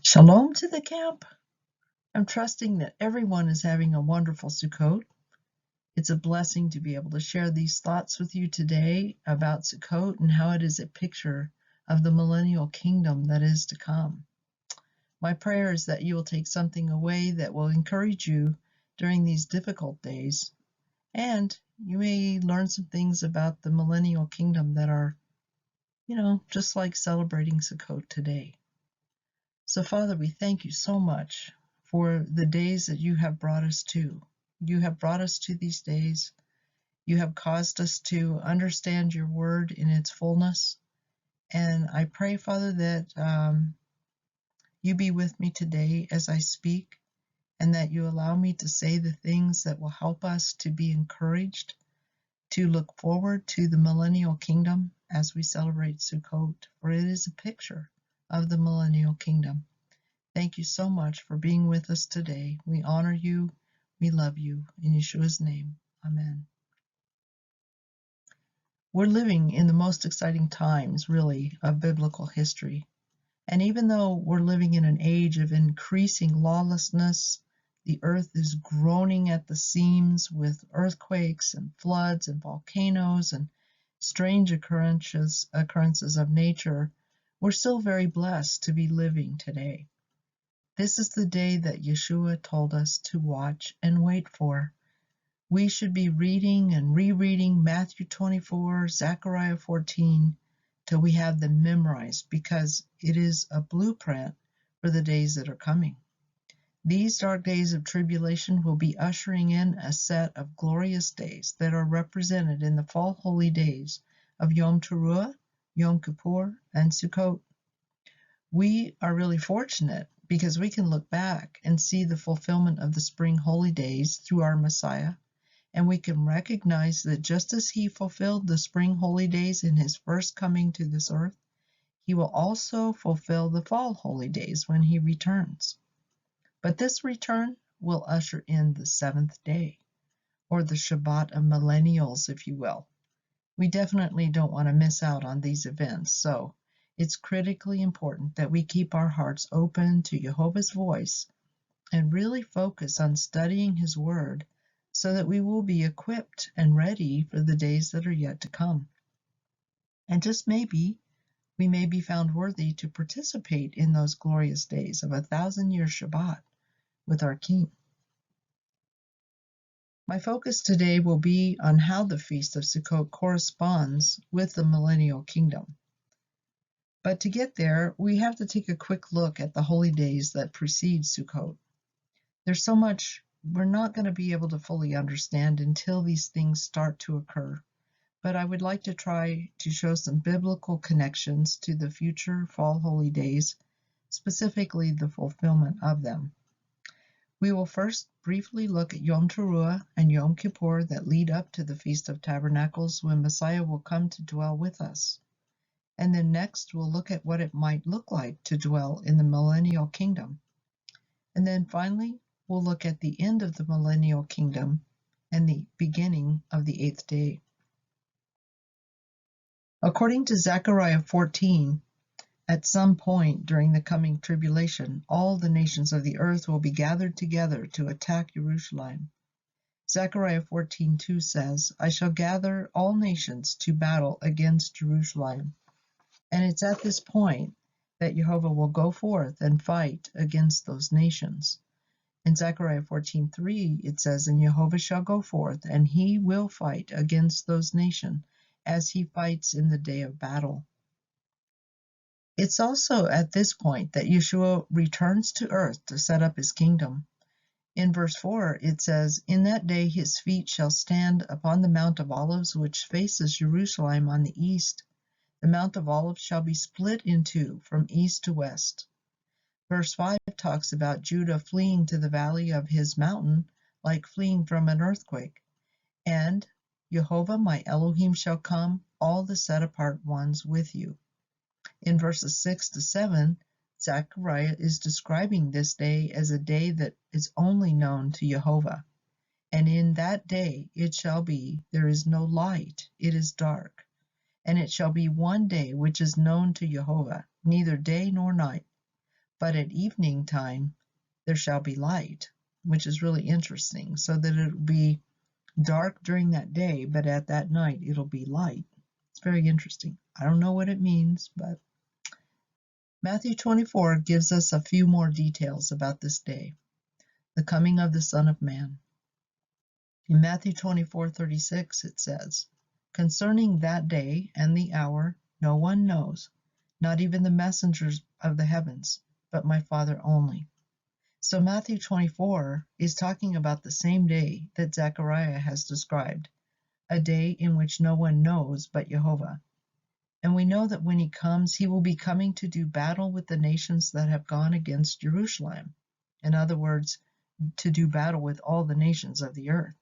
Shalom to the camp. I'm trusting that everyone is having a wonderful Sukkot. It's a blessing to be able to share these thoughts with you today about Sukkot and how it is a picture of the Millennial Kingdom that is to come. My prayer is that you will take something away that will encourage you during these difficult days, and you may learn some things about the Millennial Kingdom that are, just like celebrating Sukkot today. So, Father, we thank you so much for the days that you have brought us to. You have brought us to these days. You have caused us to understand your word in its fullness. And I pray, Father, that you be with me today as I speak, and that you allow me to say the things that will help us to be encouraged, to look forward to the Millennial Kingdom as we celebrate Sukkot, for it is a picture of the Millennial Kingdom. Thank you so much for being with us today. We honor you. We love you. In Yeshua's name, amen. We're living in the most exciting times, really, of biblical history. And even though we're living in an age of increasing lawlessness, the earth is groaning at the seams with earthquakes and floods and volcanoes and strange occurrences of nature, we're still very blessed to be living today. This is the day that Yeshua told us to watch and wait for. We should be reading and rereading Matthew 24, Zechariah 14, till we have them memorized, because it is a blueprint for the days that are coming. These dark days of tribulation will be ushering in a set of glorious days that are represented in the fall holy days of Yom Teruah, Yom Kippur, and Sukkot. We are really fortunate because we can look back and see the fulfillment of the spring holy days through our Messiah, and we can recognize that just as he fulfilled the spring holy days in his first coming to this earth, he will also fulfill the fall holy days when he returns. But this return will usher in the seventh day, or the Shabbat of millennials, if you will. We definitely don't want to miss out on these events, so it's critically important that we keep our hearts open to Jehovah's voice and really focus on studying his word so that we will be equipped and ready for the days that are yet to come. And just maybe, we may be found worthy to participate in those glorious days of 1,000-year Shabbat with our King. My focus today will be on how the Feast of Sukkot corresponds with the Millennial Kingdom. But to get there, we have to take a quick look at the holy days that precede Sukkot. There's so much we're not going to be able to fully understand until these things start to occur, but I would like to try to show some biblical connections to the future fall holy days, specifically the fulfillment of them. We will first briefly look at Yom Teruah and Yom Kippur that lead up to the Feast of Tabernacles, when Messiah will come to dwell with us. And then next we'll look at what it might look like to dwell in the Millennial Kingdom. And then finally, we'll look at the end of the Millennial Kingdom and the beginning of the eighth day. According to Zechariah 14, at some point during the coming tribulation, all the nations of the earth will be gathered together to attack Jerusalem. Zechariah 14:2 says, I shall gather all nations to battle against Jerusalem. And it's at this point that Jehovah will go forth and fight against those nations. In Zechariah 14:3, it says, And Jehovah shall go forth, and he will fight against those nations, as he fights in the day of battle. It's also at this point that Yeshua returns to earth to set up his kingdom. In verse 4, it says, In that day his feet shall stand upon the Mount of Olives, which faces Jerusalem on the east. The Mount of Olives shall be split in two from east to west. Verse 5 talks about Judah fleeing to the valley of his mountain, like fleeing from an earthquake. And Jehovah my Elohim shall come, all the set apart ones with you. In verses 6 to 7, Zechariah is describing this day as a day that is only known to Jehovah. And in that day it shall be, there is no light, it is dark. And it shall be one day which is known to Jehovah, neither day nor night. but at evening time there shall be light, which is really interesting, so that it'll be dark during that day, but at that night it'll be light. It's very interesting. I don't know what it means, but Matthew 24 gives us a few more details about this day, the coming of the Son of Man. In Matthew 24:36 it says, "Concerning that day and the hour no one knows, not even the messengers of the heavens, but my Father only." So Matthew 24 is talking about the same day that Zechariah has described, a day in which no one knows but Jehovah. And we know that when he comes, he will be coming to do battle with the nations that have gone against Jerusalem. In other words, to do battle with all the nations of the earth.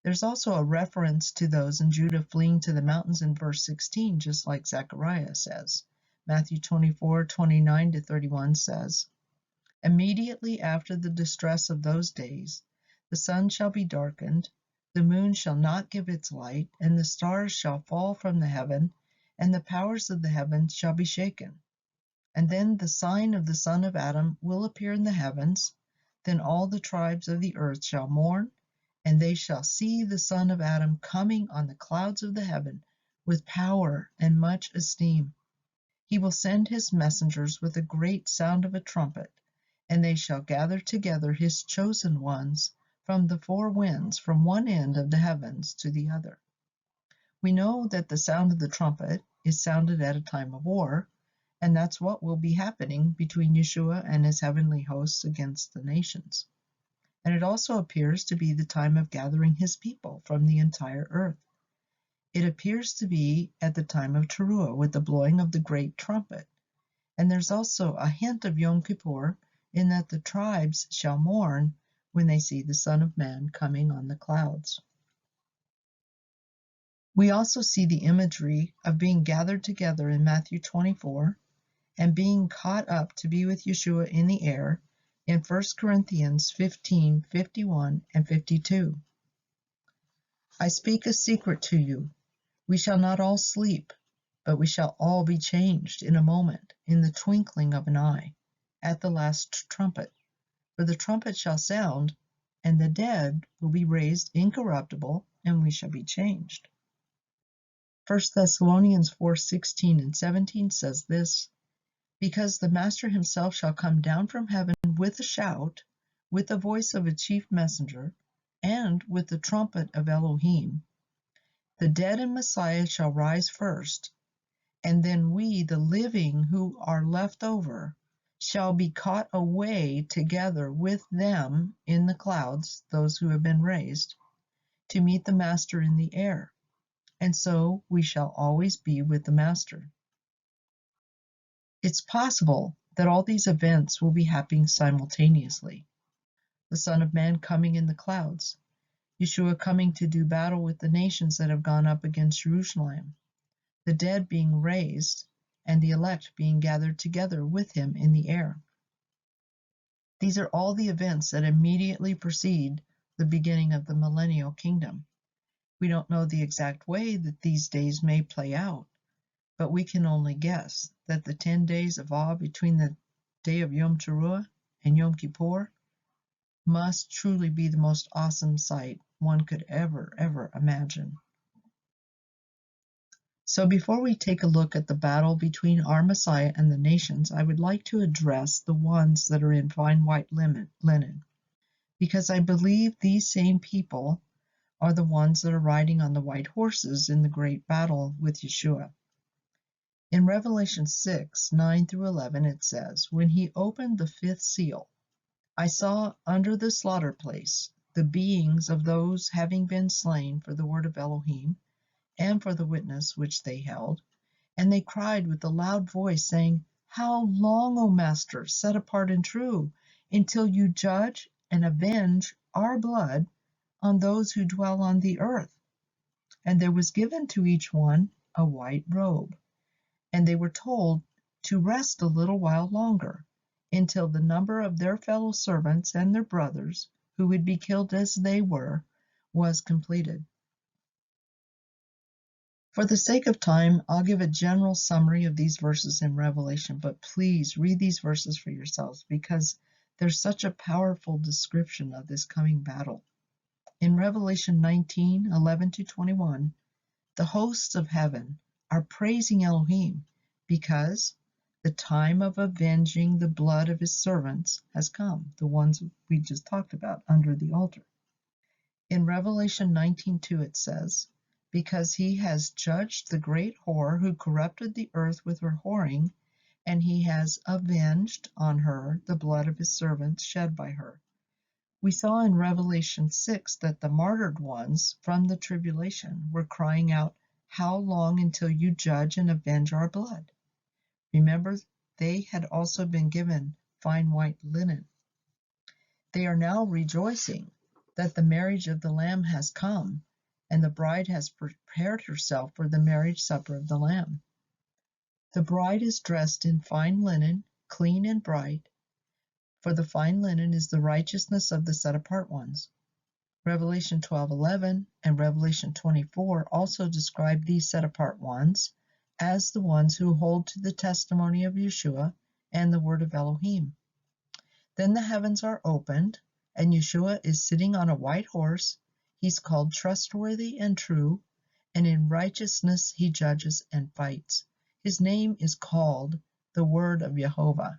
There's also a reference to those in Judah fleeing to the mountains in verse 16, just like Zechariah says. Matthew 24:29-31 says, "Immediately after the distress of those days, the sun shall be darkened, the moon shall not give its light, and the stars shall fall from the heaven, and the powers of the heavens shall be shaken. And then the sign of the Son of Adam will appear in the heavens. Then all the tribes of the earth shall mourn, and they shall see the Son of Adam coming on the clouds of the heaven with power and much esteem. He will send his messengers with a great sound of a trumpet, and they shall gather together his chosen ones from the four winds, from one end of the heavens to the other." We know that the sound of the trumpet is sounded at a time of war, and that's what will be happening between Yeshua and his heavenly hosts against the nations. And it also appears to be the time of gathering his people from the entire earth. It appears to be at the time of Teruah, with the blowing of the great trumpet. And there's also a hint of Yom Kippur, in that the tribes shall mourn when they see the Son of Man coming on the clouds. We also see the imagery of being gathered together in Matthew 24 and being caught up to be with Yeshua in the air in 1 Corinthians 15:51 and 52. "I speak a secret to you. We shall not all sleep, but we shall all be changed in a moment, in the twinkling of an eye, at the last trumpet. For the trumpet shall sound, and the dead will be raised incorruptible, and we shall be changed." 1 Thessalonians 4:16 and 17 says this, "Because the Master himself shall come down from heaven with a shout, with the voice of a chief messenger, and with the trumpet of Elohim. The dead in Messiah shall rise first, and then we, the living who are left over, shall be caught away together with them in the clouds," those who have been raised, "to meet the Master in the air, and so we shall always be with the Master." It's possible that all these events will be happening simultaneously. The Son of Man coming in the clouds, Yeshua coming to do battle with the nations that have gone up against Jerusalem, the dead being raised, and the elect being gathered together with him in the air. These are all the events that immediately precede the beginning of the Millennial Kingdom. We don't know the exact way that these days may play out, but we can only guess that the 10 days of awe between the day of Yom Teruah and Yom Kippur must truly be the most awesome sight one could ever imagine. So before we take a look at the battle between our Messiah and the nations, I would like to address the ones that are in fine white linen, because I believe these same people are the ones that are riding on the white horses in the great battle with Yeshua. In Revelation 6:9-11 it says, "When he opened the fifth seal, I saw under the slaughter place the beings of those having been slain for the word of Elohim and for the witness which they held, and they cried with a loud voice, saying, How long, O Master, set apart and true, until you judge and avenge our blood on those who dwell on the earth? And there was given to each one a white robe, and they were told to rest a little while longer, until the number of their fellow servants and their brothers, who would be killed as they were, was completed." For the sake of time, I'll give a general summary of these verses in Revelation, but please read these verses for yourselves because there's such a powerful description of this coming battle. In Revelation 19:11-21, the hosts of heaven are praising Elohim because the time of avenging the blood of his servants has come, the ones we just talked about under the altar. In Revelation 19:2 it says, because he has judged the great whore who corrupted the earth with her whoring, and he has avenged on her the blood of his servants shed by her. We saw in Revelation 6 that the martyred ones from the tribulation were crying out, how long until you judge and avenge our blood? Remember, they had also been given fine white linen. They are now rejoicing that the marriage of the Lamb has come, and the bride has prepared herself for the marriage supper of the Lamb. The bride is dressed in fine linen, clean and bright, for the fine linen is the righteousness of the set-apart ones. Revelation 12:11 and Revelation 24 also describe these set-apart ones as the ones who hold to the testimony of Yeshua and the word of Elohim. Then the heavens are opened, and Yeshua is sitting on a white horse. He's called trustworthy and true, and in righteousness he judges and fights. His name is called the Word of Jehovah.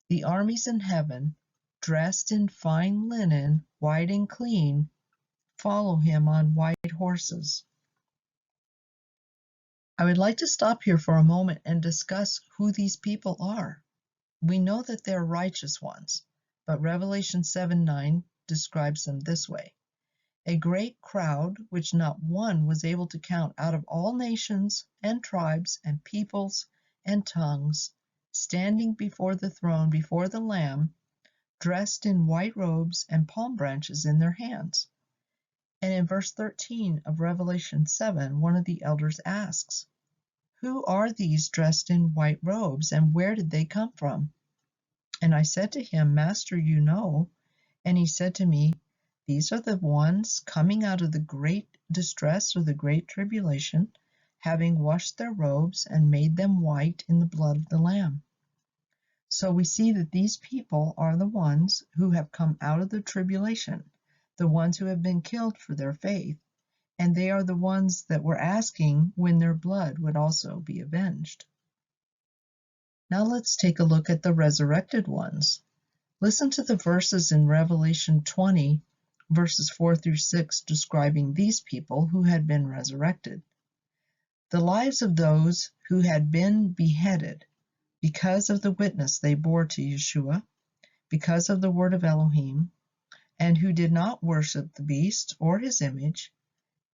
The armies in heaven, dressed in fine linen, white and clean, follow him on white horses. I would like to stop here for a moment and discuss who these people are. We know that they're righteous ones, but Revelation 7:9 describes them this way. A great crowd, which not one was able to count, out of all nations and tribes and peoples and tongues, standing before the throne, before the Lamb, dressed in white robes and palm branches in their hands. And in verse 13 of Revelation 7, one of the elders asks, who are these dressed in white robes, and where did they come from? And I said to him, Master, you know. And he said to me, these are the ones coming out of the great distress or the great tribulation, having washed their robes and made them white in the blood of the Lamb. So we see that these people are the ones who have come out of the tribulation, the ones who have been killed for their faith, and they are the ones that were asking when their blood would also be avenged. Now let's take a look at the resurrected ones. Listen to the verses in Revelation 20, verses 4-6, describing these people who had been resurrected. The lives of those who had been beheaded because of the witness they bore to Yeshua, because of the word of Elohim, and who did not worship the beast or his image,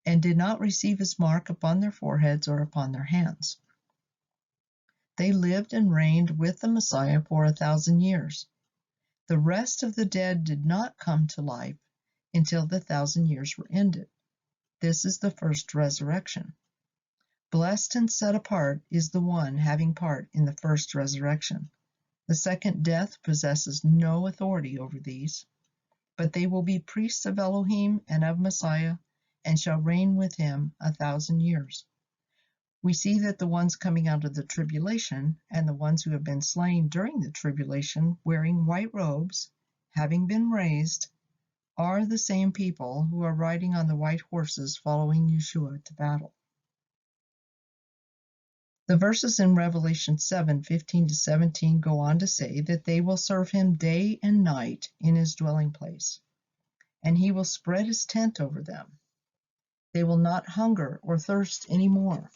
and did not receive his mark upon their foreheads or upon their hands. They lived and reigned with the Messiah for 1,000 years. The rest of the dead did not come to life until the 1,000 years were ended. This is the first resurrection. Blessed and set apart is the one having part in the first resurrection. The second death possesses no authority over these, but they will be priests of Elohim and of Messiah, and shall reign with him 1,000 years. We see that the ones coming out of the tribulation and the ones who have been slain during the tribulation, wearing white robes, having been raised, are the same people who are riding on the white horses following Yeshua to battle. The verses in Revelation 7:15-17 go on to say that they will serve him day and night in his dwelling place, and he will spread his tent over them. They will not hunger or thirst any more,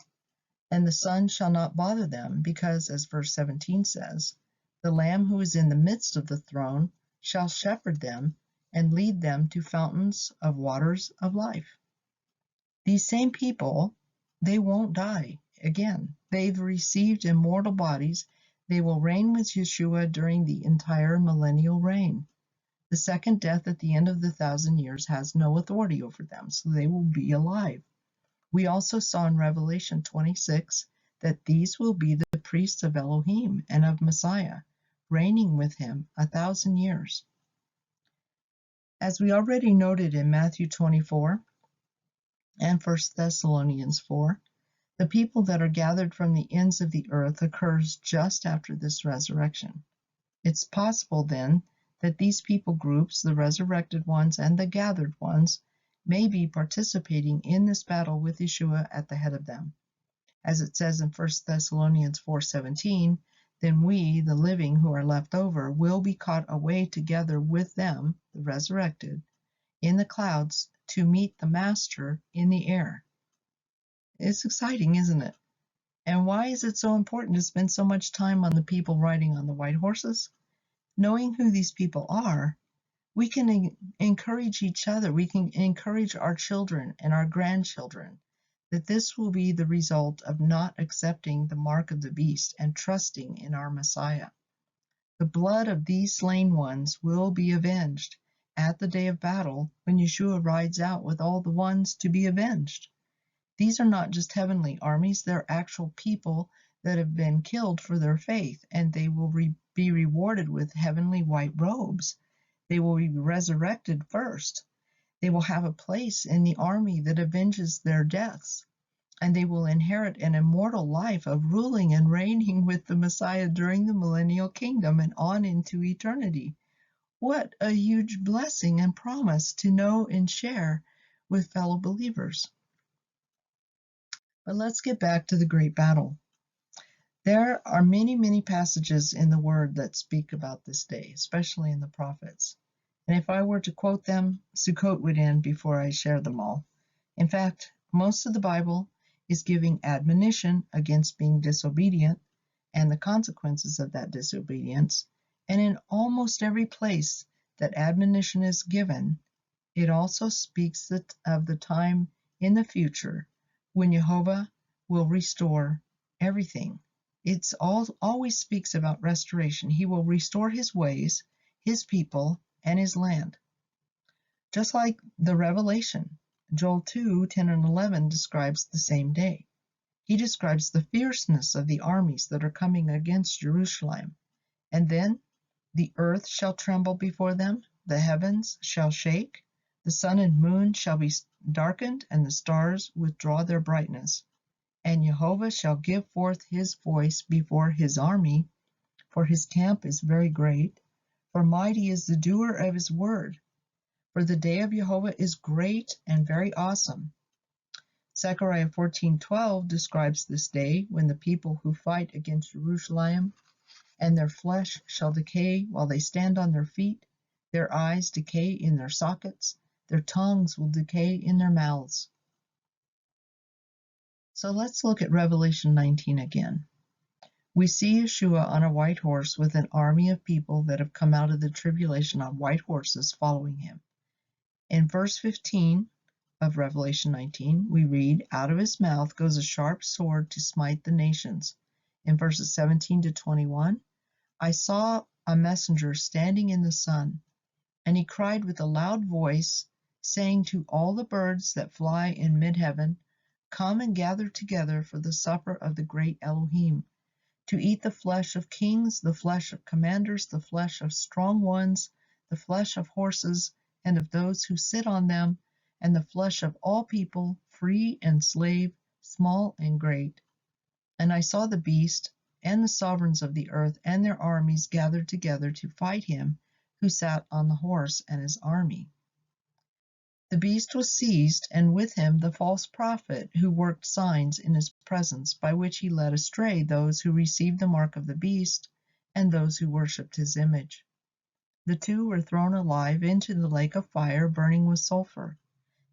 and the sun shall not bother them, because, as verse 17 says, the Lamb who is in the midst of the throne shall shepherd them and lead them to fountains of waters of life. These same people, they won't die again. They've received immortal bodies. They will reign with Yeshua during the entire millennial reign. The second death at the end of the 1,000 years has no authority over them, so they will be alive. We also saw in Revelation 26 that these will be the priests of Elohim and of Messiah, reigning with him 1,000 years. As we already noted in Matthew 24 and 1 Thessalonians 4, The people that are gathered from the ends of the earth occurs just after this resurrection. It's possible then that these people groups, the resurrected ones and the gathered ones, may be participating in this battle with Yeshua at the head of them. As it says in 1 Thessalonians 4:17, then we, the living who are left over, will be caught away together with them, the resurrected, in the clouds to meet the Master in the air. It's exciting, isn't it? And why is it so important to spend so much time on the people riding on the white horses? Knowing who these people are, we can encourage each other, we can encourage our children and our grandchildren that this will be the result of not accepting the mark of the beast and trusting in our Messiah. The blood of these slain ones will be avenged at the day of battle when Yeshua rides out with all the ones to be avenged. These are not just heavenly armies, they're actual people that have been killed for their faith, and they will be rewarded with heavenly white robes. They will be resurrected first. They will have a place in the army that avenges their deaths, and they will inherit an immortal life of ruling and reigning with the Messiah during the Millennial Kingdom and on into eternity. What a huge blessing and promise to know and share with fellow believers. But let's get back to the great battle. There are many, many passages in the Word that speak about this day, especially in the prophets. And if I were to quote them, Sukkot would end before I share them all. In fact, most of the Bible is giving admonition against being disobedient and the consequences of that disobedience. And in almost every place that admonition is given, it also speaks of the time in the future when Jehovah will restore everything. It's always speaks about restoration. He will restore his ways, his people, and his land. Just like the Revelation, Joel 2:10 and 11 describes the same day. He describes the fierceness of the armies that are coming against Jerusalem. And then the earth shall tremble before them, the heavens shall shake, the sun and moon shall be darkened, and the stars withdraw their brightness. And Jehovah shall give forth his voice before his army, for his camp is very great, for mighty is the doer of his word. For the day of Jehovah is great and very awesome. Zechariah 14:12 describes this day when the people who fight against Jerusalem and their flesh shall decay while they stand on their feet, their eyes decay in their sockets, their tongues will decay in their mouths. So let's look at Revelation 19 again. We see Yeshua on a white horse with an army of people that have come out of the tribulation on white horses following him. In verse 15 of Revelation 19, we read, out of his mouth goes a sharp sword to smite the nations. In verses 17 to 21, I saw a messenger standing in the sun, and he cried with a loud voice, saying to all the birds that fly in mid-heaven, come and gather together for the supper of the great Elohim, to eat the flesh of kings, the flesh of commanders, the flesh of strong ones, the flesh of horses, and of those who sit on them, and the flesh of all people, free and slave, small and great. And I saw the beast and the sovereigns of the earth and their armies gathered together to fight him who sat on the horse and his army. The beast was seized, and with him the false prophet who worked signs in his presence, by which he led astray those who received the mark of the beast and those who worshipped his image. The two were thrown alive into the lake of fire burning with sulfur.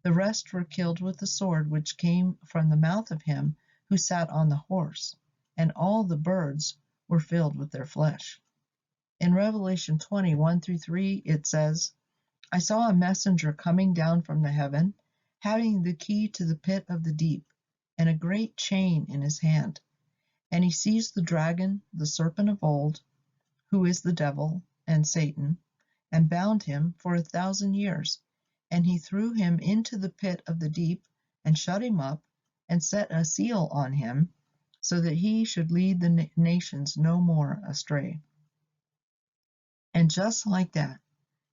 The rest were killed with the sword which came from the mouth of him who sat on the horse, and all the birds were filled with their flesh. In Revelation 20:1 through 3, it says, I saw a messenger coming down from the heaven, having the key to the pit of the deep, and a great chain in his hand. And he seized the dragon, the serpent of old, who is the devil and Satan, and bound him for 1,000 years. And he threw him into the pit of the deep, and shut him up, and set a seal on him, so that he should lead the nations no more astray. And just like that,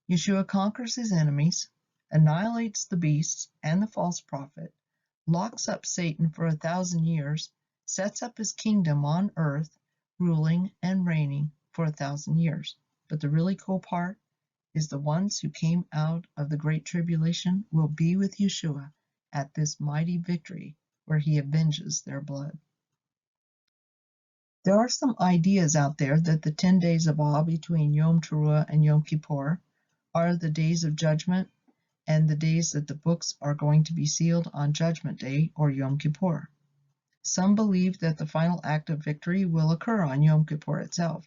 Yeshua conquers his enemies, annihilates the beasts and the false prophet, locks up Satan for 1,000 years, sets up his kingdom on earth, ruling and reigning for 1,000 years. But the really cool part is the ones who came out of the Great Tribulation will be with Yeshua at this mighty victory where he avenges their blood. There are some ideas out there that the 10 days of awe between Yom Teruah and Yom Kippur are the days of judgment and the days that the books are going to be sealed on Judgment Day or Yom Kippur. Some believe that the final act of victory will occur on Yom Kippur itself.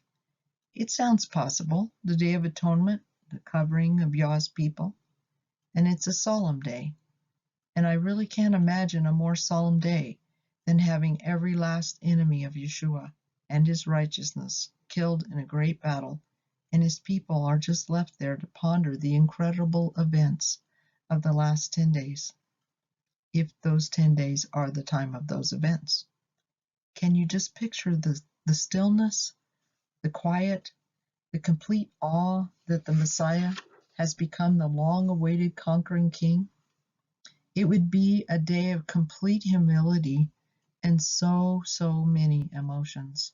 It sounds possible, the Day of Atonement, the covering of Yah's people, and it's a solemn day. And I really can't imagine a more solemn day than having every last enemy of Yeshua and his righteousness killed in a great battle, and his people are just left there to ponder the incredible events of the last 10 days, if those 10 days are the time of those events. Can you just picture the stillness, the quiet, the complete awe that the Messiah has become the long-awaited conquering king? It would be a day of complete humility and so many emotions.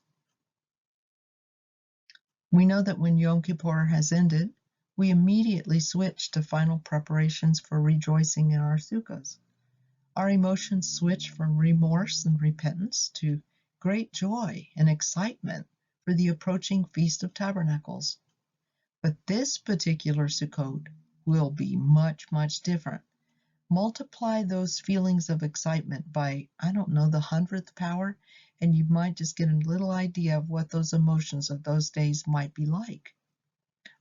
We know that when Yom Kippur has ended, we immediately switch to final preparations for rejoicing in our Sukkos. Our emotions switch from remorse and repentance to great joy and excitement for the approaching Feast of Tabernacles. But this particular Sukkot will be much different. Multiply those feelings of excitement by, I don't know, the 100th power, and you might just get a little idea of what those emotions of those days might be like.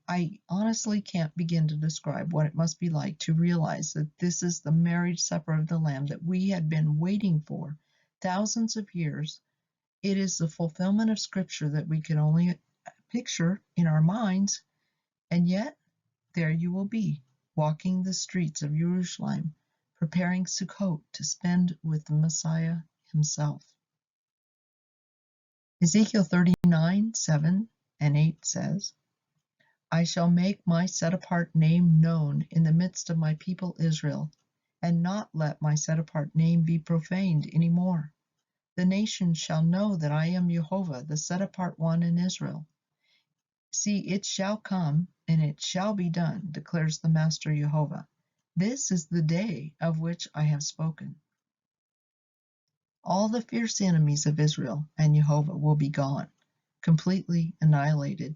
I honestly can't begin to describe what it must be like to realize that this is the marriage supper of the Lamb that we had been waiting for thousands of years. It is the fulfillment of Scripture that we can only picture in our minds, and yet there you will be, walking the streets of Jerusalem, preparing Sukkot to spend with the Messiah himself. Ezekiel 39:7-8 says, I shall make my set-apart name known in the midst of my people Israel, and not let my set-apart name be profaned any more. The nations shall know that I am Jehovah, the set-apart one in Israel. See, it shall come, and it shall be done, declares the Master Jehovah. This is the day of which I have spoken. All the fierce enemies of Israel and Jehovah will be gone, completely annihilated.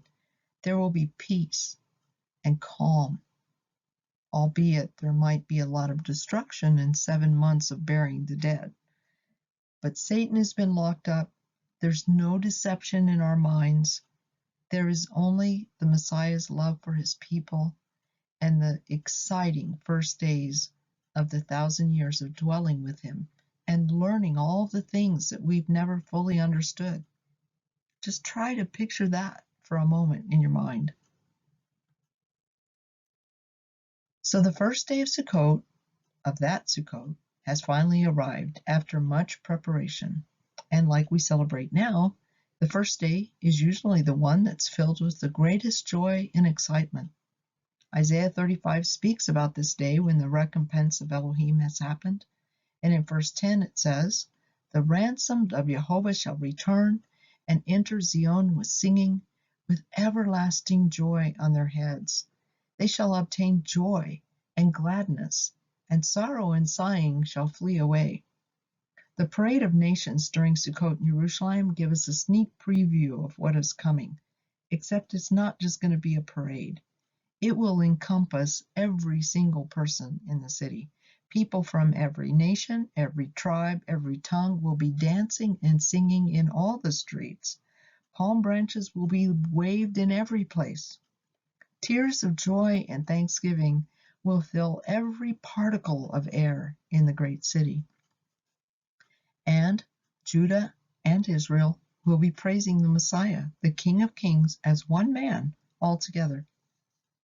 There will be peace and calm, albeit there might be a lot of destruction and 7 months of burying the dead. But Satan has been locked up. There's no deception in our minds. There is only the Messiah's love for his people and the exciting first days of the 1,000 years of dwelling with him and learning all the things that we've never fully understood. Just try to picture that for a moment in your mind. So the first day of Sukkot, has finally arrived after much preparation. And like we celebrate now, the first day is usually the one that's filled with the greatest joy and excitement. Isaiah 35 speaks about this day when the recompense of Elohim has happened. And in verse 10 it says, The ransomed of Jehovah shall return and enter Zion with singing, with everlasting joy on their heads. They shall obtain joy and gladness, and sorrow and sighing shall flee away. The parade of nations during Sukkot in Jerusalem give us a sneak preview of what is coming, except it's not just going to be a parade. It will encompass every single person in the city. People from every nation, every tribe, every tongue will be dancing and singing in all the streets. Palm branches will be waved in every place. Tears of joy and thanksgiving will fill every particle of air in the great city. And Judah and Israel will be praising the Messiah, the King of Kings, as one man altogether.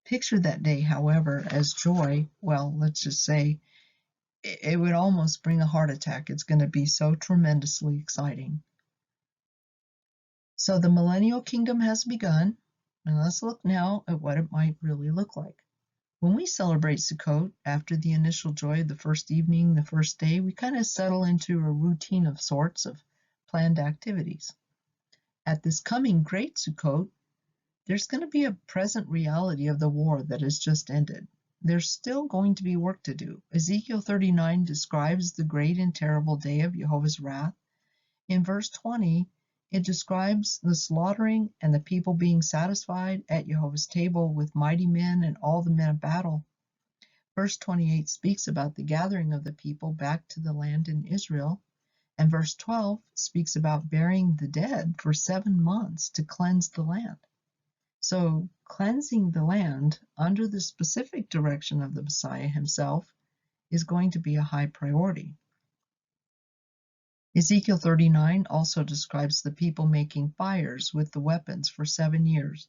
Picture that day, however, as joy. Well, let's just say it would almost bring a heart attack. It's going to be so tremendously exciting. So the Millennial Kingdom has begun, and let's look now at what it might really look like. When we celebrate Sukkot, after the initial joy of the first evening, the first day, we kind of settle into a routine of sorts of planned activities. At this coming great Sukkot, there's going to be a present reality of the war that has just ended. There's still going to be work to do. Ezekiel 39 describes the great and terrible day of Jehovah's wrath. In verse 20, it describes the slaughtering and the people being satisfied at Jehovah's table with mighty men and all the men of battle. Verse 28 speaks about the gathering of the people back to the land in Israel. And verse 12 speaks about burying the dead for 7 months to cleanse the land. So cleansing the land under the specific direction of the Messiah himself is going to be a high priority. Ezekiel 39 also describes the people making fires with the weapons for 7 years.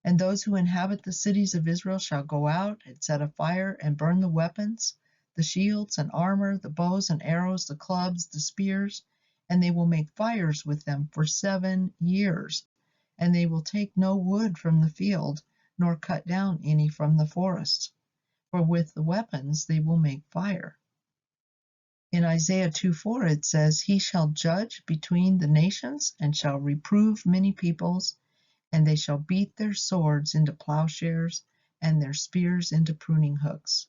And those who inhabit the cities of Israel shall go out and set a fire and burn the weapons, the shields and armor, the bows and arrows, the clubs, the spears, and they will make fires with them for 7 years. And they will take no wood from the field, nor cut down any from the forests. For with the weapons they will make fire. In Isaiah 2:4 it says, He shall judge between the nations, and shall reprove many peoples, and they shall beat their swords into plowshares, and their spears into pruning hooks.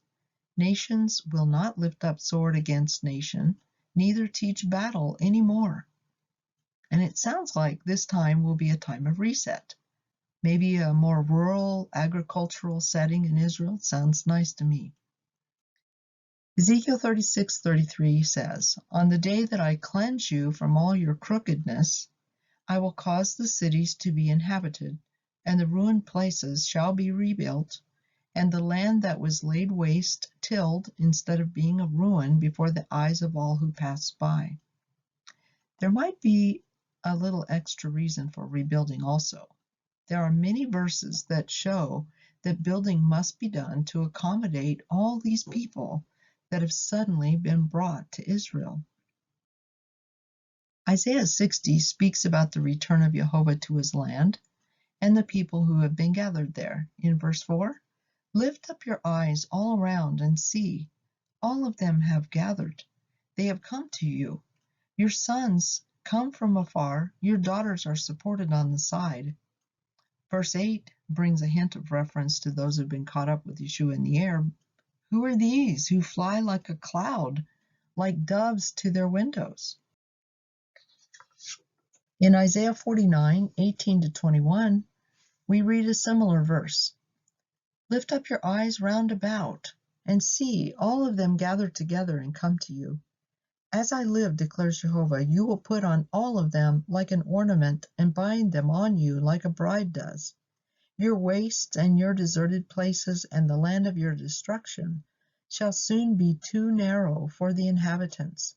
Nations will not lift up sword against nation, neither teach battle any more. And it sounds like this time will be a time of reset. Maybe a more rural, agricultural setting in Israel. It sounds nice to me. Ezekiel 36:33 says, On the day that I cleanse you from all your crookedness, I will cause the cities to be inhabited, and the ruined places shall be rebuilt, and the land that was laid waste tilled, instead of being a ruin before the eyes of all who pass by. There might be a little extra reason for rebuilding also. There are many verses that show that building must be done to accommodate all these people that have suddenly been brought to Israel. Isaiah 60 speaks about the return of Jehovah to his land and the people who have been gathered there. In verse 4, Lift up your eyes all around and see. All of them have gathered. They have come to you. Your sons come from afar. Your daughters are supported on the side. Verse 8 brings a hint of reference to those who have been caught up with Yeshua in the air. Who are these who fly like a cloud, like doves to their windows? In Isaiah 49:18-21, we read a similar verse. Lift up your eyes round about, and see, all of them gather together and come to you. As I live, declares Jehovah, you will put on all of them like an ornament, and bind them on you like a bride does. Your wastes and your deserted places and the land of your destruction shall soon be too narrow for the inhabitants,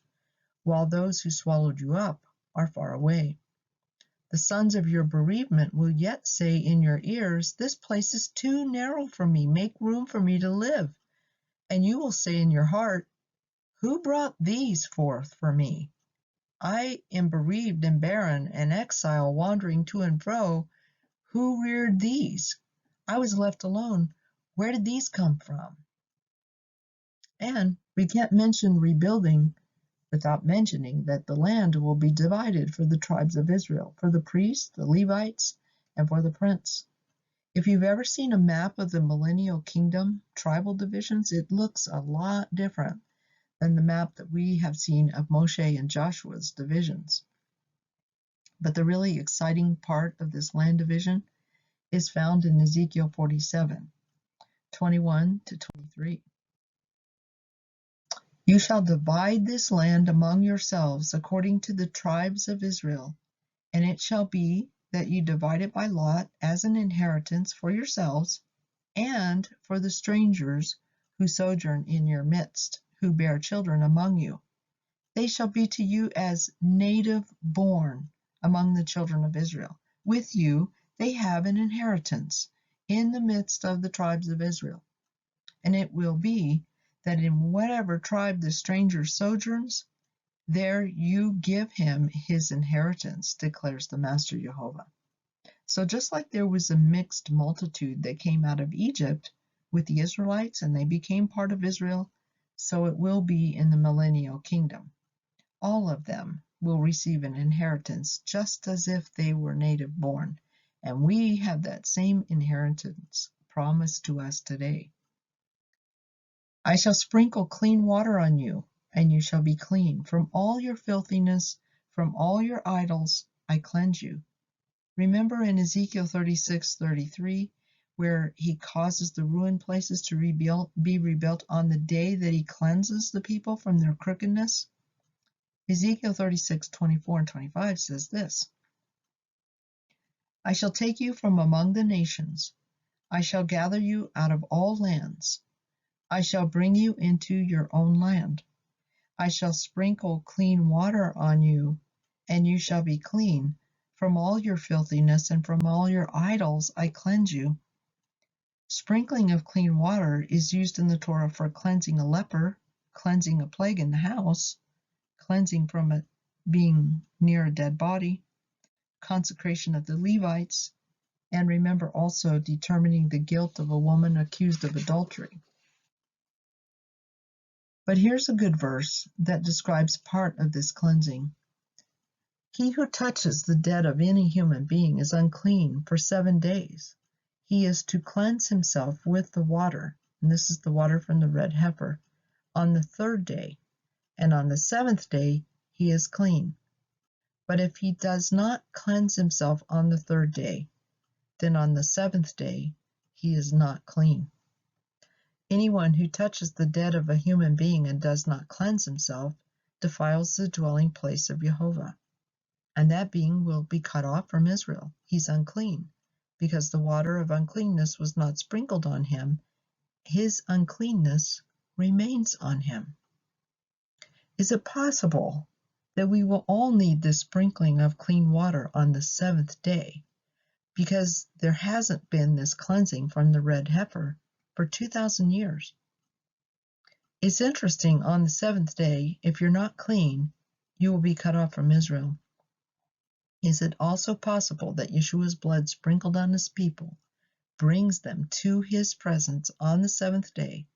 while those who swallowed you up are far away. The sons of your bereavement will yet say in your ears, This place is too narrow for me, make room for me to live. And you will say in your heart, Who brought these forth for me? I am bereaved and barren, an exile wandering to and fro. Who reared these? I was left alone. Where did these come from? And we can't mention rebuilding without mentioning that the land will be divided for the tribes of Israel, for the priests, the Levites, and for the prince. If you've ever seen a map of the Millennial Kingdom tribal divisions, it looks a lot different than the map that we have seen of Moshe and Joshua's divisions. But the really exciting part of this land division is found in Ezekiel 47:21-23. You shall divide this land among yourselves according to the tribes of Israel, and it shall be that you divide it by lot as an inheritance for yourselves and for the strangers who sojourn in your midst, who bear children among you. They shall be to you as native born among the children of Israel. With you they have an inheritance in the midst of the tribes of Israel. And it will be that in whatever tribe the stranger sojourns, there you give him his inheritance, declares the Master Jehovah. So just like there was a mixed multitude that came out of Egypt with the Israelites and they became part of Israel, so it will be in the Millennial Kingdom. All of them will receive an inheritance just as if they were native born, and we have that same inheritance promised to us today. I shall sprinkle clean water on you, and you shall be clean. From all your filthiness, from all your idols, I cleanse you. Remember in Ezekiel 36:33, where he causes the ruined places to be rebuilt on the day that he cleanses the people from their crookedness? Ezekiel 36:24 and 25 says this: I shall take you from among the nations. I shall gather you out of all lands. I shall bring you into your own land. I shall sprinkle clean water on you, and you shall be clean. From all your filthiness and from all your idols I cleanse you. Sprinkling of clean water is used in the Torah for cleansing a leper, cleansing a plague in the house, cleansing from it being near a dead body, consecration of the Levites, and remember also determining the guilt of a woman accused of adultery. But here's a good verse that describes part of this cleansing. He who touches the dead of any human being is unclean for 7 days. He is to cleanse himself with the water, and this is the water from the red heifer, on the 3rd day, and on the 7th day he is clean. But if he does not cleanse himself on the 3rd day, then on the 7th day he is not clean. Anyone who touches the dead of a human being and does not cleanse himself defiles the dwelling place of Jehovah, and that being will be cut off from Israel. He's unclean, because the water of uncleanness was not sprinkled on him. His uncleanness remains on him. Is it possible that we will all need this sprinkling of clean water on the 7th day, because there hasn't been this cleansing from the red heifer for 2,000 years? It's interesting, on the 7th day, if you're not clean, you will be cut off from Israel. Is it also possible that Yeshua's blood sprinkled on his people brings them to his presence on the 7th day,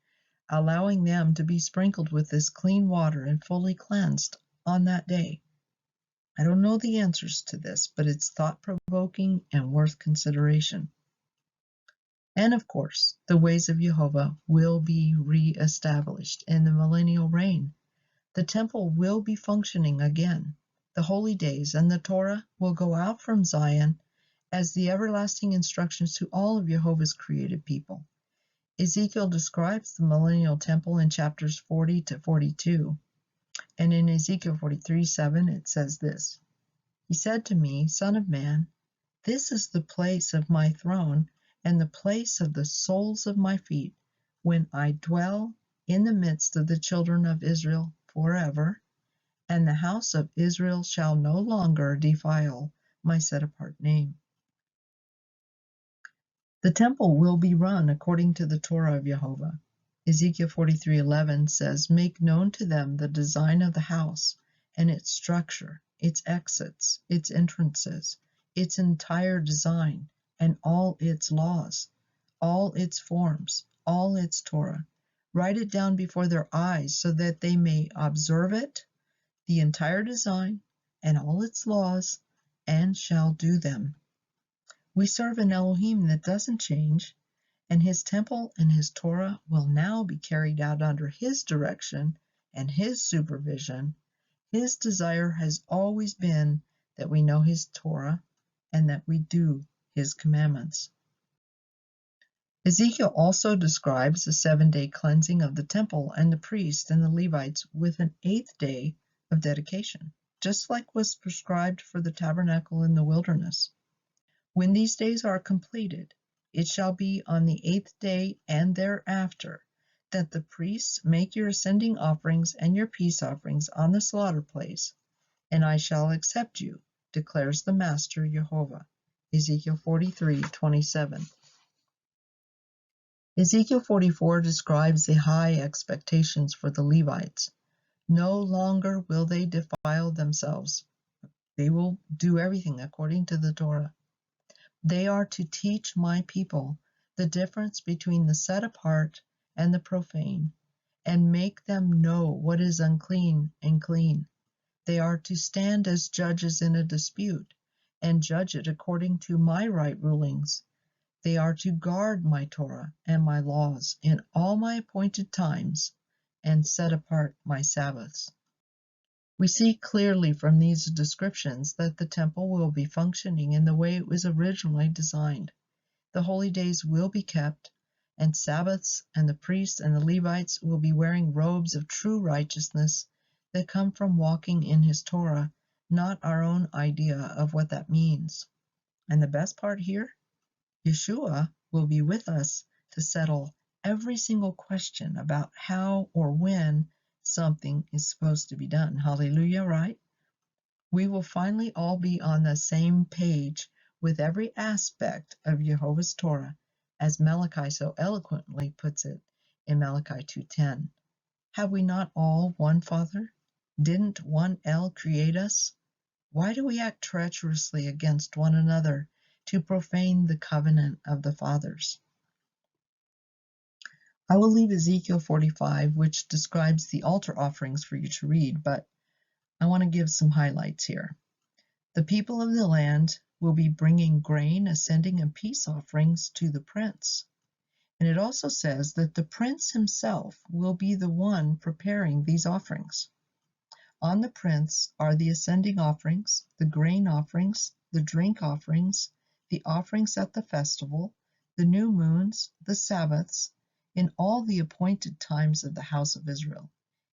allowing them to be sprinkled with this clean water and fully cleansed on that day? I don't know the answers to this, but it's thought-provoking and worth consideration. And of course, the ways of Jehovah will be re-established in the millennial reign. The temple will be functioning again. The holy days and the Torah will go out from Zion as the everlasting instructions to all of Jehovah's created people. Ezekiel describes the millennial temple in chapters 40 to 42. And in Ezekiel 43:7 it says this: He said to me, Son of man, this is the place of my throne and the place of the soles of my feet, when I dwell in the midst of the children of Israel forever, and the house of Israel shall no longer defile my set-apart name. The temple will be run according to the Torah of Jehovah. Ezekiel 43:11 says, Make known to them the design of the house and its structure, its exits, its entrances, its entire design, and all its laws, all its forms, all its Torah. Write it down before their eyes so that they may observe it, the entire design, and all its laws, and shall do them. We serve an Elohim that doesn't change, and his temple and his Torah will now be carried out under his direction and his supervision. His desire has always been that we know his Torah and that we do his commandments. Ezekiel also describes the 7-day cleansing of the temple and the priests and the Levites with an 8th day of dedication, just like was prescribed for the tabernacle in the wilderness. When these days are completed, it shall be on the 8th day and thereafter that the priests make your ascending offerings and your peace offerings on the slaughter place, and I shall accept you, declares the Master Jehovah. Ezekiel 43:27. Ezekiel 44 describes the high expectations for the Levites. No longer will they defile themselves. They will do everything according to the Torah. They are to teach my people the difference between the set apart and the profane, and make them know what is unclean and clean. They are to stand as judges in a dispute, and judge it according to my right rulings. They are to guard my Torah and my laws in all my appointed times, and set apart my Sabbaths. We see clearly from these descriptions that the temple will be functioning in the way it was originally designed. The holy days will be kept, and Sabbaths, and the priests and the Levites will be wearing robes of true righteousness that come from walking in his Torah, not our own idea of what that means. And the best part here, Yeshua will be with us to settle every single question about how or when something is supposed to be done. Hallelujah, right? We will finally all be on the same page with every aspect of Jehovah's Torah, as Malachi so eloquently puts it in Malachi 2:10. Have we not all one Father? Didn't one El create us? Why do we act treacherously against one another to profane the covenant of the fathers? I will leave Ezekiel 45, which describes the altar offerings, for you to read, but I want to give some highlights here. The people of the land will be bringing grain, ascending, and peace offerings to the prince. And it also says that the prince himself will be the one preparing these offerings. On the prince are the ascending offerings, the grain offerings, the drink offerings, the offerings at the festival, the new moons, the Sabbaths, in all the appointed times of the house of Israel.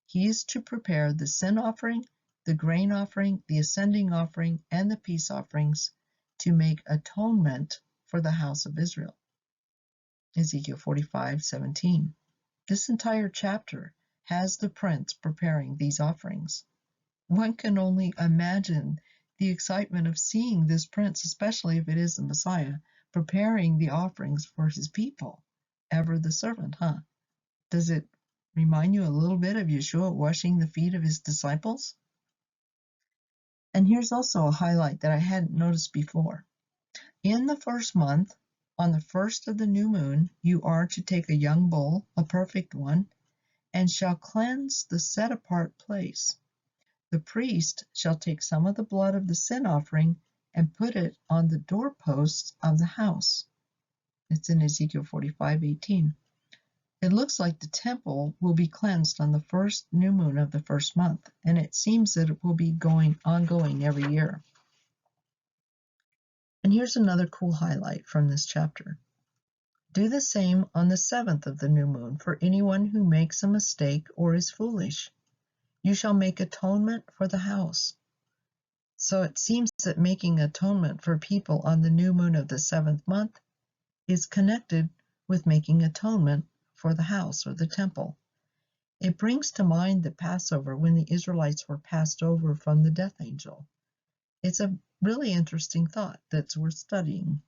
He is to prepare the sin offering, the grain offering, the ascending offering, and the peace offerings to make atonement for the house of Israel. Ezekiel 45:17. This entire chapter has the prince preparing these offerings. One can only imagine the excitement of seeing this prince, especially if it is the Messiah, preparing the offerings for his people. Ever the servant, huh? Does it remind you a little bit of Yeshua washing the feet of his disciples? And here's also a highlight that I hadn't noticed before. In the first month, on the first of the new moon, you are to take a young bull, a perfect one, and shall cleanse the set-apart place. The priest shall take some of the blood of the sin offering and put it on the doorposts of the house. It's in Ezekiel 45:18. It looks like the temple will be cleansed on the first new moon of the first month, and it seems that it will be ongoing every year. And here's another cool highlight from this chapter. Do the same on the 7th of the new moon for anyone who makes a mistake or is foolish. You shall make atonement for the house. So it seems that making atonement for people on the new moon of the 7th month is connected with making atonement for the house or the temple. It brings to mind the Passover when the Israelites were passed over from the death angel. It's a really interesting thought that's worth studying.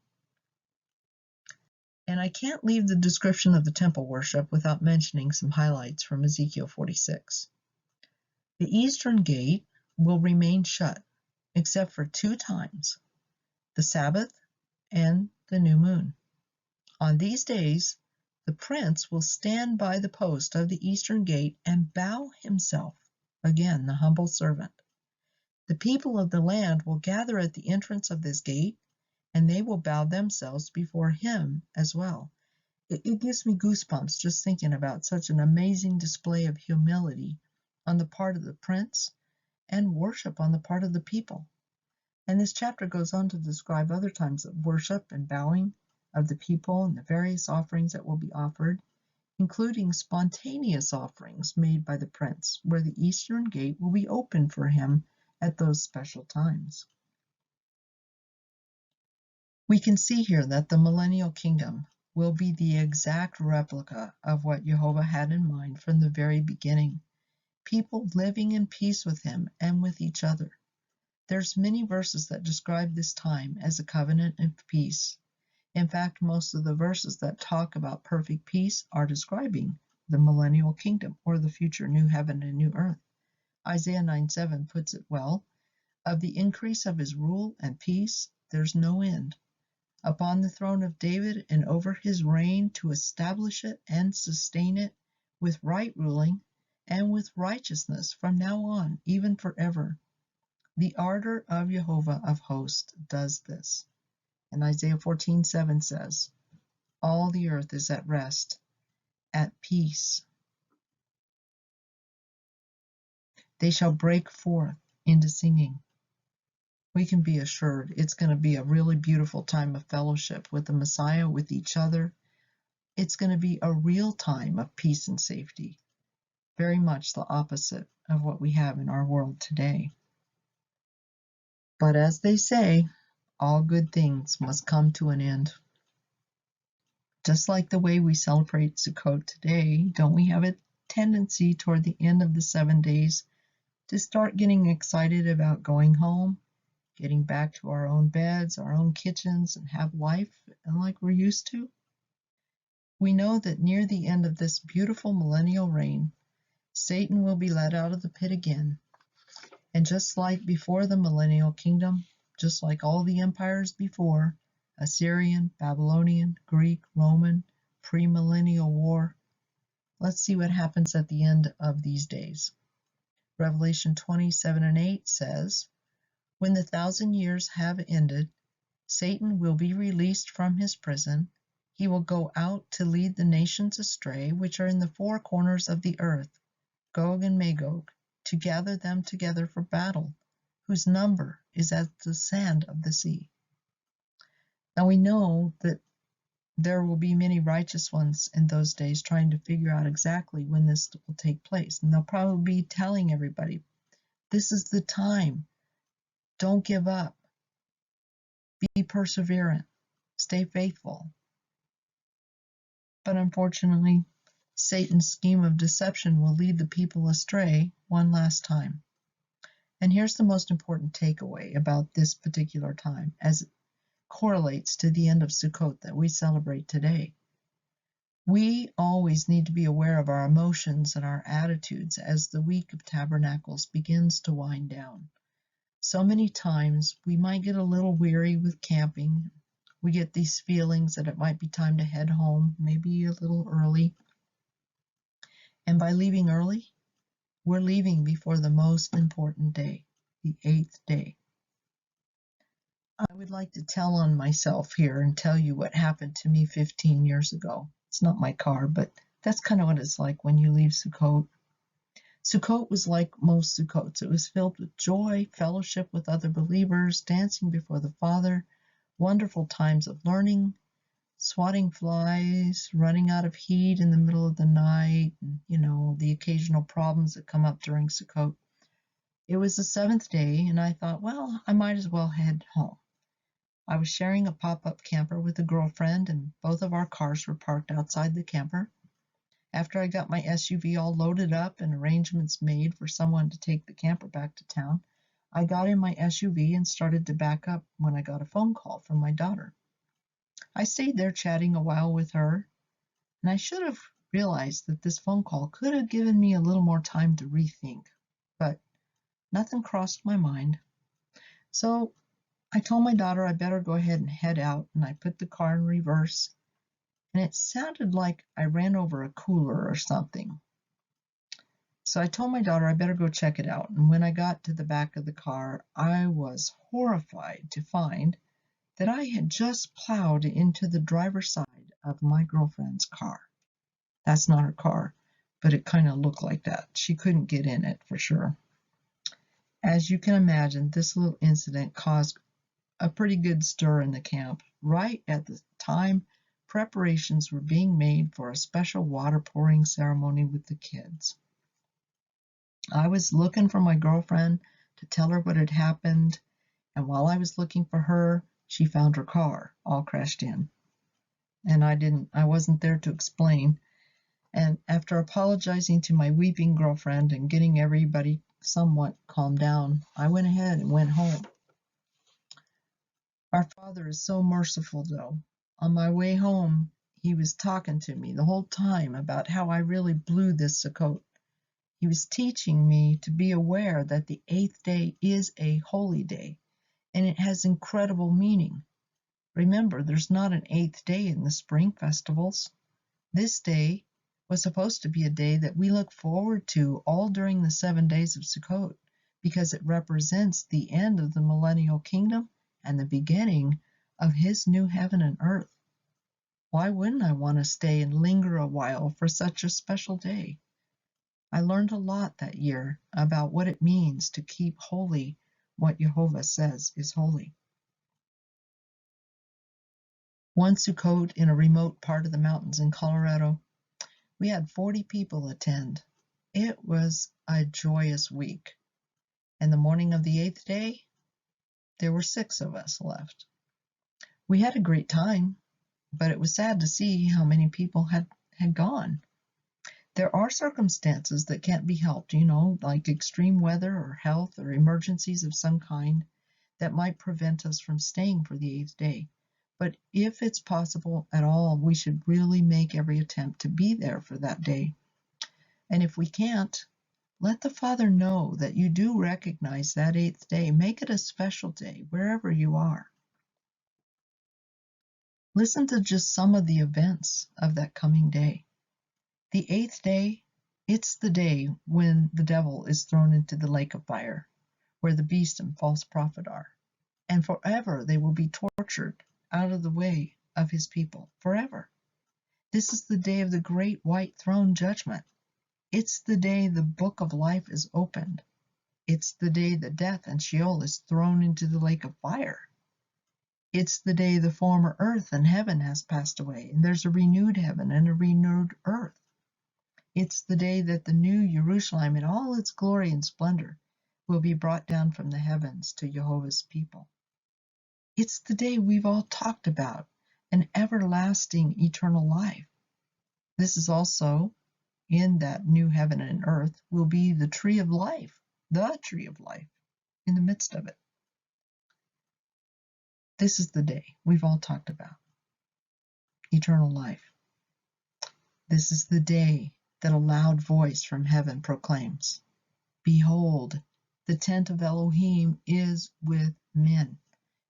And I can't leave the description of the temple worship without mentioning some highlights from Ezekiel 46. The eastern gate will remain shut, except for 2 times, the Sabbath and the new moon. On these days, the prince will stand by the post of the eastern gate and bow himself, again the humble servant. The people of the land will gather at the entrance of this gate, and they will bow themselves before him as well. It gives me goosebumps just thinking about such an amazing display of humility on the part of the prince and worship on the part of the people. And this chapter goes on to describe other times of worship and bowing of the people and the various offerings that will be offered, including spontaneous offerings made by the prince, where the eastern gate will be open for him at those special times. We can see here that the Millennial Kingdom will be the exact replica of what Jehovah had in mind from the very beginning. People living in peace with him and with each other. There's many verses that describe this time as a covenant of peace. In fact, most of the verses that talk about perfect peace are describing the Millennial Kingdom or the future new heaven and new earth. Isaiah 9:7 puts it well, of the increase of his rule and peace, there's no end, upon the throne of David and over his reign, to establish it and sustain it with right ruling and with righteousness from now on, even forever. The ardor of Jehovah of hosts does this. And Isaiah 14:7 says, all the earth is at rest, at peace. They shall break forth into singing. We can be assured it's going to be a really beautiful time of fellowship with the Messiah, with each other. It's going to be a real time of peace and safety, very much the opposite of what we have in our world today. But as they say, all good things must come to an end. Just like the way we celebrate Sukkot today, don't we have a tendency toward the end of the 7 days to start getting excited about going home, getting back to our own beds, our own kitchens, and have life like we're used to? We know that near the end of this beautiful millennial reign, Satan will be let out of the pit again. And just like before the Millennial Kingdom, just like all the empires before, Assyrian, Babylonian, Greek, Roman, pre-millennial war, let's see what happens at the end of these days. Revelation 20:7-8 says, when the 1,000 years have ended, Satan will be released from his prison. He will go out to lead the nations astray, which are in the four corners of the earth, Gog and Magog, to gather them together for battle, whose number is as the sand of the sea. Now we know that there will be many righteous ones in those days trying to figure out exactly when this will take place. And they'll probably be telling everybody, this is the time. Don't give up. Be perseverant. Stay faithful. But unfortunately, Satan's scheme of deception will lead the people astray one last time. And here's the most important takeaway about this particular time as it correlates to the end of Sukkot that we celebrate today. We always need to be aware of our emotions and our attitudes as the Week of Tabernacles begins to wind down. So many times we might get a little weary with camping. We get these feelings that it might be time to head home, maybe a little early. And by leaving early, we're leaving before the most important day, the 8th day. I would like to tell on myself here and tell you what happened to me 15 years ago. It's not my car, but that's kind of what it's like when you leave Sukkot. Sukkot was like most Sukkots. It was filled with joy, fellowship with other believers, dancing before the Father, wonderful times of learning, swatting flies, running out of heat in the middle of the night, and, the occasional problems that come up during Sukkot. It was the 7th day, and I thought, well, I might as well head home. I was sharing a pop-up camper with a girlfriend, and both of our cars were parked outside the camper. After I got my SUV all loaded up and arrangements made for someone to take the camper back to town, I got in my SUV and started to back up when I got a phone call from my daughter. I stayed there chatting a while with her, and I should have realized that this phone call could have given me a little more time to rethink, but nothing crossed my mind. So I told my daughter I better go ahead and head out, and I put the car in reverse, and it sounded like I ran over a cooler or something. So I told my daughter I better go check it out, and when I got to the back of the car, I was horrified to find that I had just plowed into the driver's side of my girlfriend's car. That's not her car, but it kind of looked like that. She couldn't get in it for sure. As you can imagine, this little incident caused a pretty good stir in the camp. Right at the time, preparations were being made for a special water pouring ceremony with the kids. I was looking for my girlfriend to tell her what had happened, and while I was looking for her, she found her car all crashed in. And I wasn't there to explain. And after apologizing to my weeping girlfriend and getting everybody somewhat calmed down, I went ahead and went home. Our Father is so merciful, though. On my way home, he was talking to me the whole time about how I really blew this Sukkot. He was teaching me to be aware that the 8th day is a holy day, and it has incredible meaning. Remember, there's not an eighth day in the spring festivals. This day was supposed to be a day that we look forward to all during the 7 days of Sukkot, because it represents the end of the Millennial Kingdom and the beginning of His new heaven and earth. Why wouldn't I want to stay and linger a while for such a special day? I learned a lot that year about what it means to keep holy what Jehovah says is holy. One Sukkot in a remote part of the mountains in Colorado, we had 40 people attend. It was a joyous week. And the morning of the 8th day, there were 6 of us left. We had a great time, but it was sad to see how many people had gone. There are circumstances that can't be helped, like extreme weather or health or emergencies of some kind that might prevent us from staying for the 8th day. But if it's possible at all, we should really make every attempt to be there for that day. And if we can't, let the Father know that you do recognize that 8th day. Make it a special day wherever you are. Listen to just some of the events of that coming day. The 8th day, it's the day when the devil is thrown into the lake of fire, where the beast and false prophet are. And forever they will be tortured out of the way of his people, forever. This is the day of the great white throne judgment. It's the day the book of life is opened. It's the day that death and Sheol is thrown into the lake of fire. It's the day the former earth and heaven has passed away, and there's a renewed heaven and a renewed earth. It's the day that the new Jerusalem in all its glory and splendor will be brought down from the heavens to Jehovah's people. It's the day we've all talked about, an everlasting eternal life. This is also, in that new heaven and earth, will be the tree of life, in the midst of it. This is the day we've all talked about, eternal life. This is the day that a loud voice from heaven proclaims, "Behold, the tent of Elohim is with men.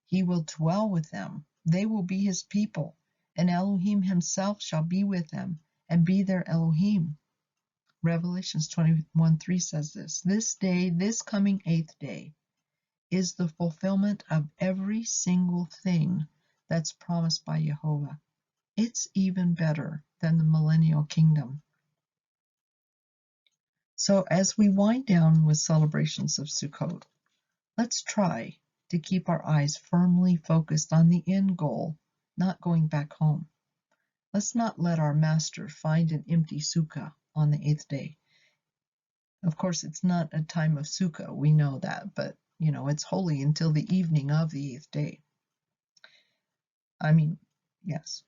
He will dwell with them. They will be his people, and Elohim himself shall be with them and be their Elohim." Revelations 21:3 says this. This day, this coming 8th day, is the fulfillment of every single thing that's promised by Jehovah. It's even better than the Millennial Kingdom. So as we wind down with celebrations of Sukkot, let's try to keep our eyes firmly focused on the end goal, not going back home. Let's not let our master find an empty sukkah on the 8th day. Of course, it's not a time of sukkah, we know that, but it's holy until the evening of the 8th day. Yes,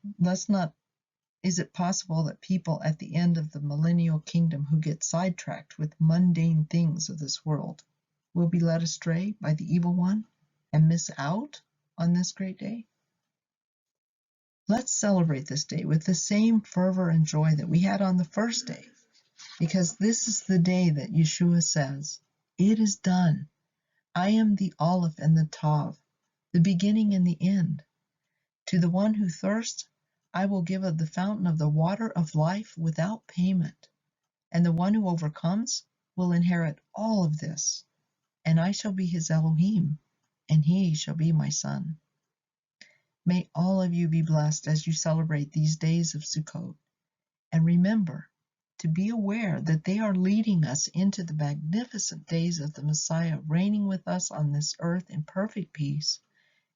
is it possible that people at the end of the Millennial Kingdom who get sidetracked with mundane things of this world will be led astray by the evil one and miss out on this great day? Let's celebrate this day with the same fervor and joy that we had on the first day, because this is the day that Yeshua says, "It is done. I am the Aleph and the Tav, the beginning and the end. To the one who thirsts, I will give of the fountain of the water of life without payment. And the one who overcomes will inherit all of this. And I shall be his Elohim, and he shall be my son." May all of you be blessed as you celebrate these days of Sukkot. And remember to be aware that they are leading us into the magnificent days of the Messiah, reigning with us on this earth in perfect peace.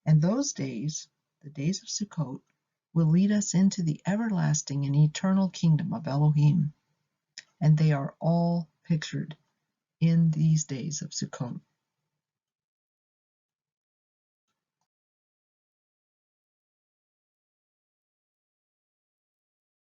And those days, the days of Sukkot, will lead us into the everlasting and eternal kingdom of Elohim. And they are all pictured in these days of Sukkot.